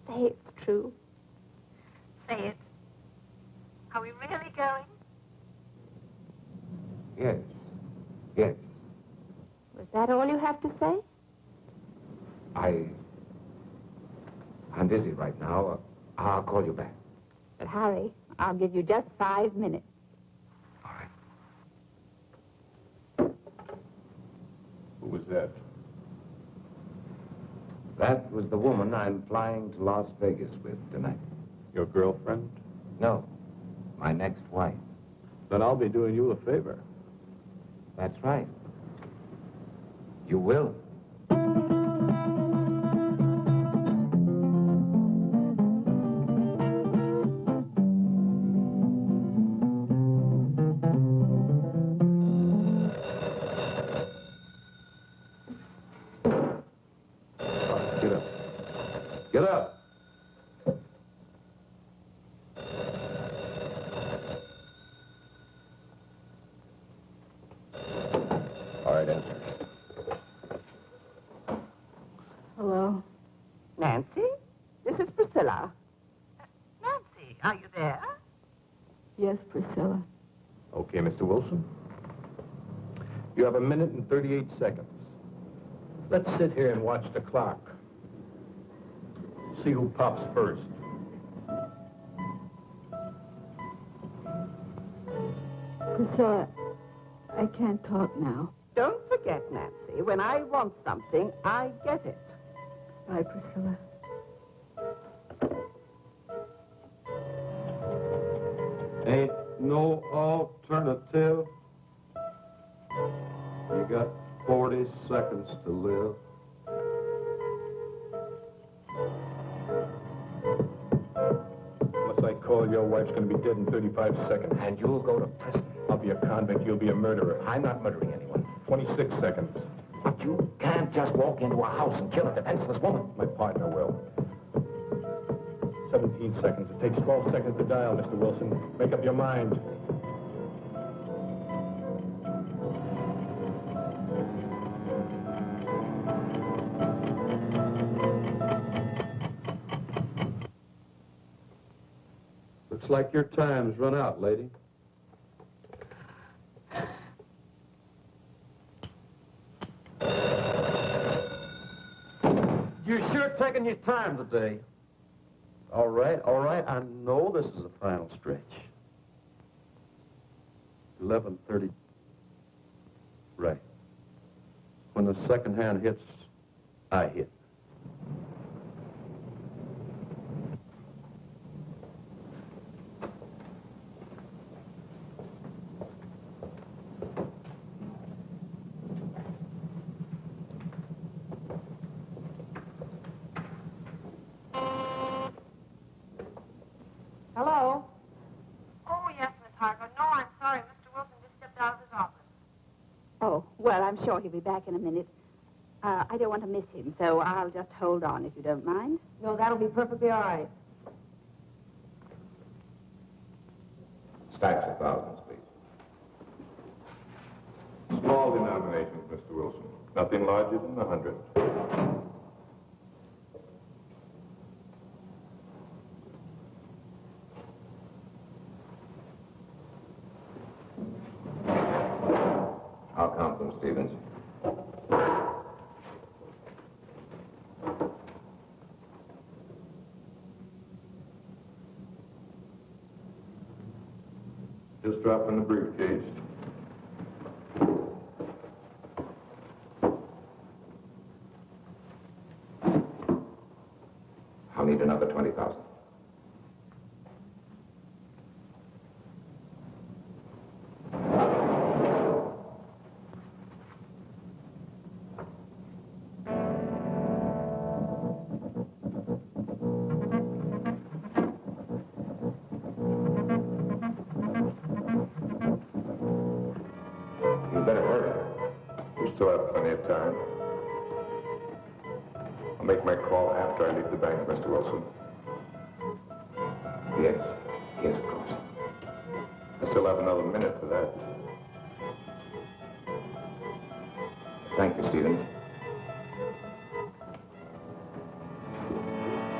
Say it's true. Say it. Are we really going? Yes. Yes. Was that all you have to say? I'm busy right now. I'll call you back. But hurry. I'll give you just 5 minutes. All right. Who was that? That was the woman I'm flying to Las Vegas with tonight. Your girlfriend? No, my next wife. Then I'll be doing you a favor. That's right. You will. Get up. Get up. All right, enter. Hello? Nancy? This is Priscilla. Nancy, are you there? Yes, Priscilla. Okay, Mr. Wilson. You have 1 minute and 38 seconds. Let's sit here and watch the clock. See who pops first. Priscilla, I can't talk now. Don't forget, Nancy, when I want something, I get it. Bye, Priscilla. Ain't no alternative. You got 40 seconds to live. Unless I call, your wife's going to be dead in 35 seconds. And you'll go to prison. I'll be a convict. You'll be a murderer. I'm not murdering anyone. 26 seconds. But you can't just walk into a house and kill a defenseless woman. My partner will. 17 seconds. It takes 12 seconds to dial, Mr. Wilson. Make up your mind. Looks like your time's run out, lady. You're sure taking your time today. All right. I know this is the final stretch. 11:30. Right. When the second hand hits, I hit. Hello? Oh, yes, Miss Harker. No, I'm sorry. Mr. Wilson just stepped out of his office. Oh, well, I'm sure he'll be back in a minute. I don't want to miss him, so I'll just hold on if you don't mind. No, that'll be perfectly all right. Stacks of thousands, please. Small denominations, Mr. Wilson. Nothing larger than 100. I'll count them, Stevens. Just drop in the briefcase. I'll need another 20,000. still have plenty of time. I'll make my call after I leave the bank, Mr. Wilson. Yes, yes, of course. I still have another minute for that. Thank you, Stevens.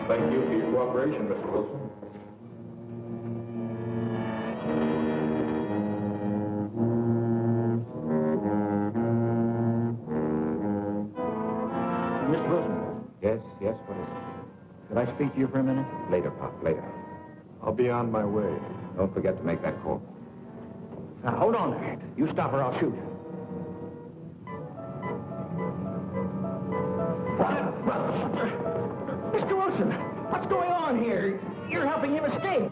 Thank you for your cooperation, Mr. Wilson. Mr. Wilson. Yes, yes, what is it? Could I speak to you for a minute? Later, Pop, later. I'll be on my way. Don't forget to make that call. Now, hold on there. You stop or I'll shoot. Mr. Wilson, what's going on here? You're helping him escape.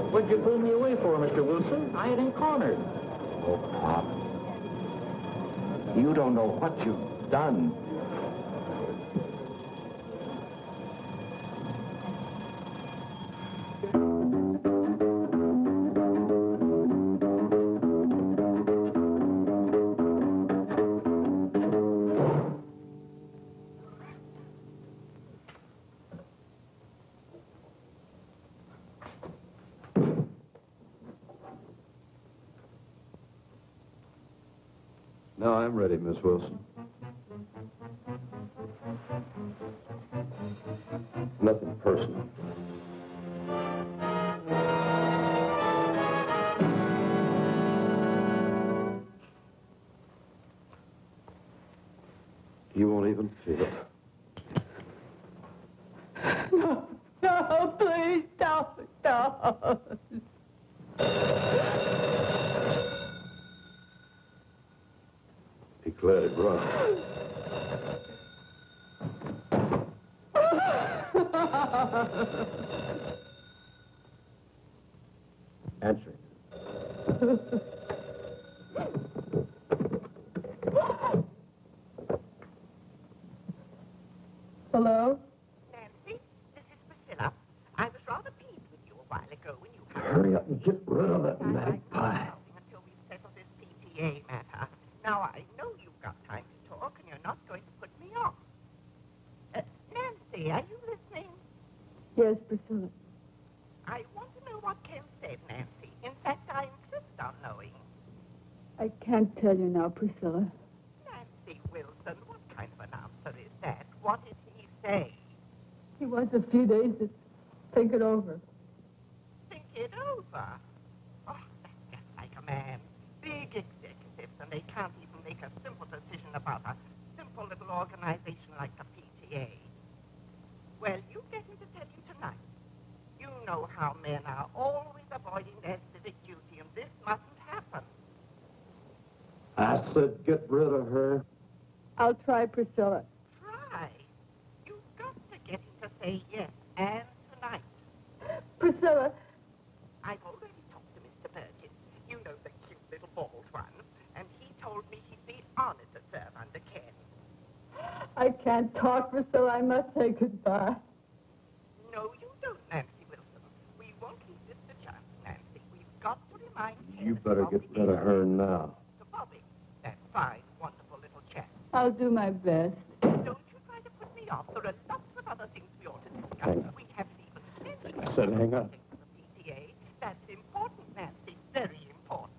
What'd you pull me away for, Mr. Wilson? I had him cornered. Oh, Pop. You don't know what you've done. Now I'm ready, Miss Wilson. Nothing personal. You won't even feel it. No, no, please don't. Be glad it run. Answer it. Hello? Nancy, this is Priscilla. I was rather peeved with you a while ago when you... Hurry up and get rid of that magpie. ...until we settle this PTA matter. Now, I know you've got time to talk, and you're not going to put me off. Nancy, are you listening? Yes, Priscilla. I want to know what Ken said, Nancy. In fact, I insist on knowing. I can't tell you now, Priscilla. Nancy Wilson, what kind of an answer is that? What did he say? He wants a few days to think it over. Think it over? Oh, that's just like a man. Big executives, and they can't even make a simple decision about a simple little organization like the PTA. Well, you get me to tell you tonight. You know how men are always avoiding their civic duty, and this mustn't happen. I said get rid of her. I'll try, Priscilla. Try. You've got to get him to say yes, and tonight. Priscilla. I've already talked to Mr. Burgess. You know, the cute little bald one. And he told me he'd be honored to serve under Ken. I can't talk, Priscilla. I must say goodbye. No, you don't, Nancy Wilson. We won't leave this to chance, Nancy. We've got to remind Ken... You better get rid of her now. ...to Bobby, that fine, wonderful little chap. I'll do my best. Don't you try to put me off. There are lots of other things we ought to discuss. Hang on. We haven't even I said hang on. the PTA. That's important, Nancy. Very important.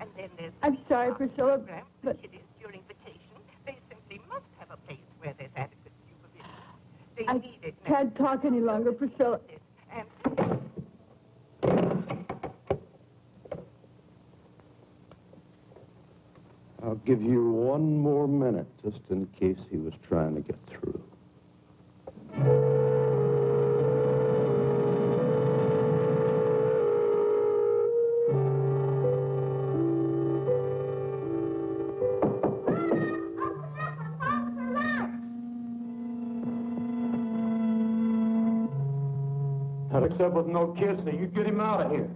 And then there's... I'm sorry, Priscilla, but... It is during vacation. They simply must have a place where there's adequate supervision. They I need it. can't talk any longer, Priscilla. And... I'll give you one more minute, just in case he was trying to get through. Not except with no kids, so you get him out of here.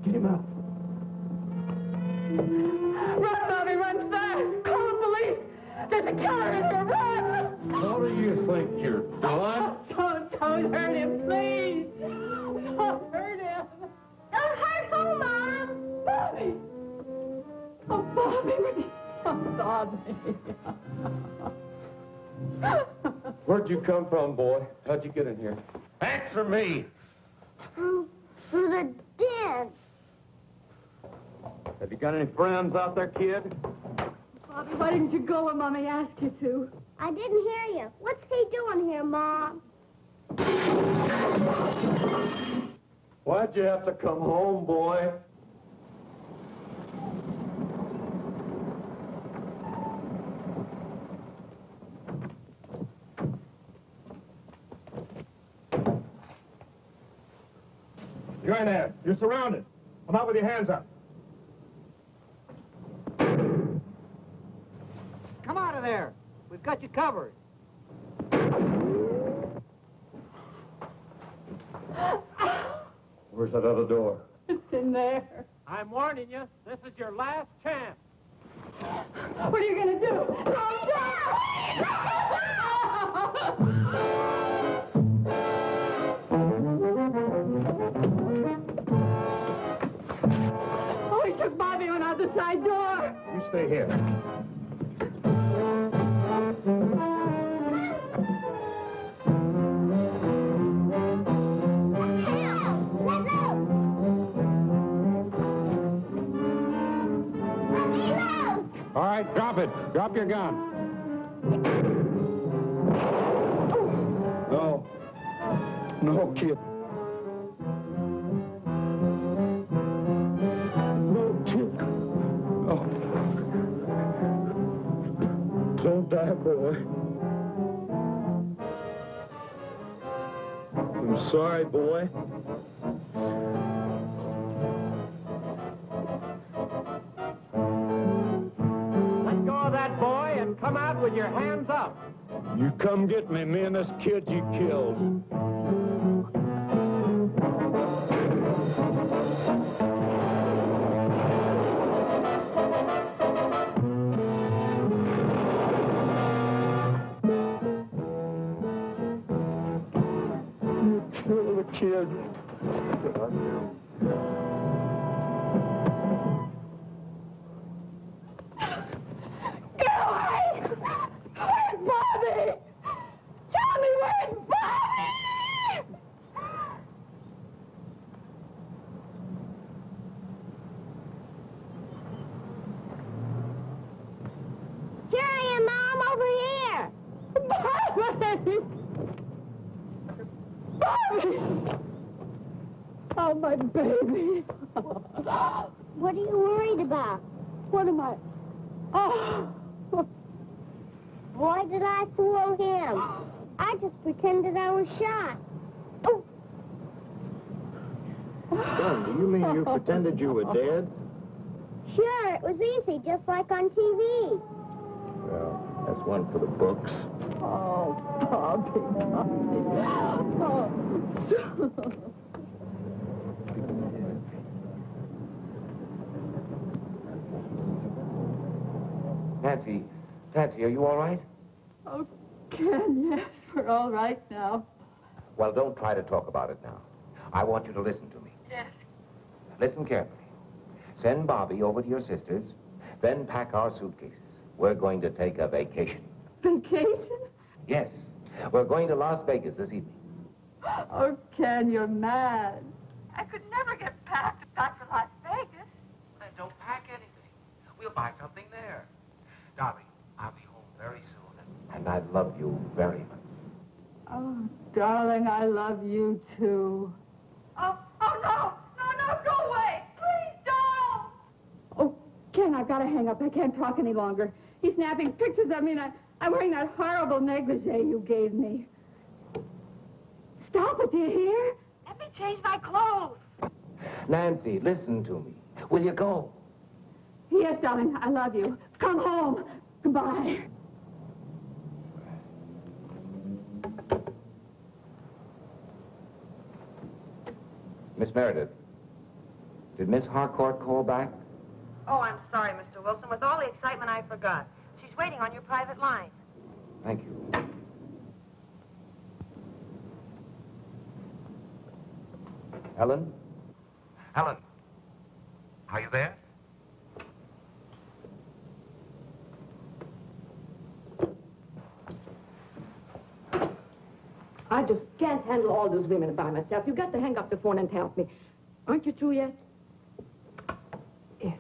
Get him out. Run, Bobby, run fast! Call the police! There's a killer in here, run! What do you think you're doing? Don't hurt him, please! Don't hurt him! Don't hurt who, Mom? Bobby! Oh, Bobby! Oh, Bobby! Where'd you come from, boy? How'd you get in here? Answer me! Through the den. Have you got any friends out there, kid? Bobby, why didn't you go when Mommy asked you to? I didn't hear you. What's he doing here, Mom? Why'd you have to come home, boy? You're in there. You're surrounded. Come out with your hands up. Come out of there. We've got you covered. Where's that other door? It's in there. I'm warning you, this is your last chance. What are you going to do? Oh, he took Bobby on out the side door. You stay here. All right, drop it. Drop your gun. No. No, kid. No, kid. No. Don't die, boy. I'm sorry, boy. Let go of that boy and come out with your hands up. You come get me and this kid you killed. You killed the kid. Get away! Where's Bobby? Tell me where's Bobby! Here I am, Mom, over here. Bobby! Bobby! Oh, my baby. What are you worried about? What am I? Oh. Why did I fool him? I just pretended I was shot. Son, do you mean you pretended you were dead? Sure, it was easy, just like on TV. Well, that's one for the books. Oh, Bobby, Bobby. Oh. Nancy, are you all right? Oh, Ken, yes, we're all right now. Well, don't try to talk about it now. I want you to listen to me. Yes. Listen carefully. Send Bobby over to your sister's, then pack our suitcases. We're going to take a vacation. Vacation? Yes. We're going to Las Vegas this evening. Oh, Ken, you're mad. I could never get packed back for Las Vegas. Then don't pack anything. We'll buy something there. Darling, I'll be home very soon. And I love you very much. Oh, darling, I love you, too. Oh, no, go away. Please don't. Oh, Ken, I've got to hang up. I can't talk any longer. He's snapping pictures of me, and I'm wearing that horrible negligee you gave me. Stop it, do you hear? Let me change my clothes. Nancy, listen to me. Will you go? Yes, darling, I love you. Come home. Goodbye. Miss Meredith, did Miss Harcourt call back? Oh, I'm sorry, Mr. Wilson. With all the excitement, I forgot. She's waiting on your private line. Thank you. Helen? Helen, are you there? I just can't handle all those women by myself. You've got to hang up the phone and help me. Aren't you through yet? Yes.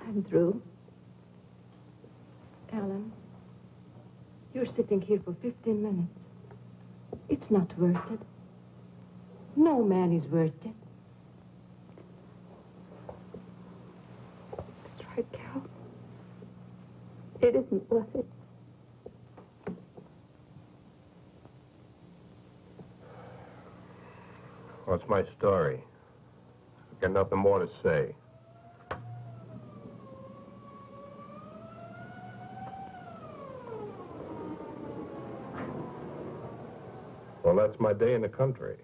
I'm through. Ellen, you're sitting here for 15 minutes. It's not worth it. No man is worth it. That's right, Carol. It isn't worth it. What's my story? I've got nothing more to say. Well, that's my day in the country.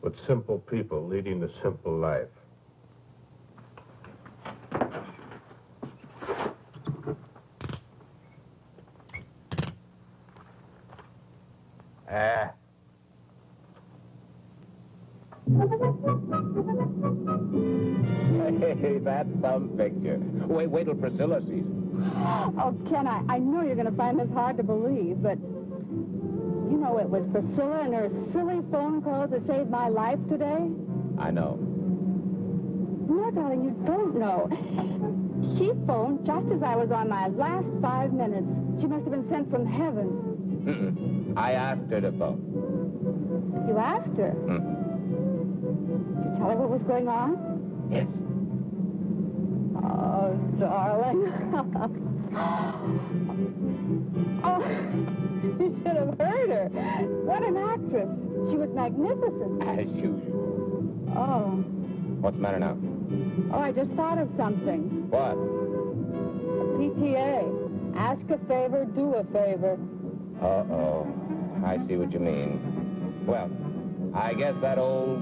With simple people leading a simple life. Hey, that's some picture. Wait till Priscilla sees it. Oh, Ken, I know you're going to find this hard to believe, but you know it was Priscilla and her silly phone calls that saved my life today? I know. No, darling, you don't know. She phoned just as I was on my last 5 minutes. She must have been sent from heaven. Mm-mm. I asked her to phone. You asked her? Did you tell her what was going on? Yes. Oh, darling. Oh, you should have heard her. What an actress. She was magnificent. As usual. Oh. What's the matter now? Oh, I just thought of something. What? PTA. Ask a favor, do a favor. Uh-oh. I see what you mean. Well, I guess that old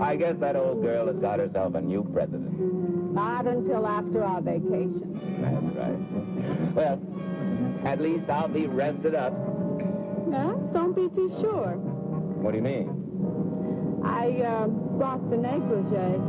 I guess that old girl has got herself a new president. Not until after our vacation. That's right. Well, at least I'll be rested up. Yeah? Don't be too sure. What do you mean? I brought the negligee.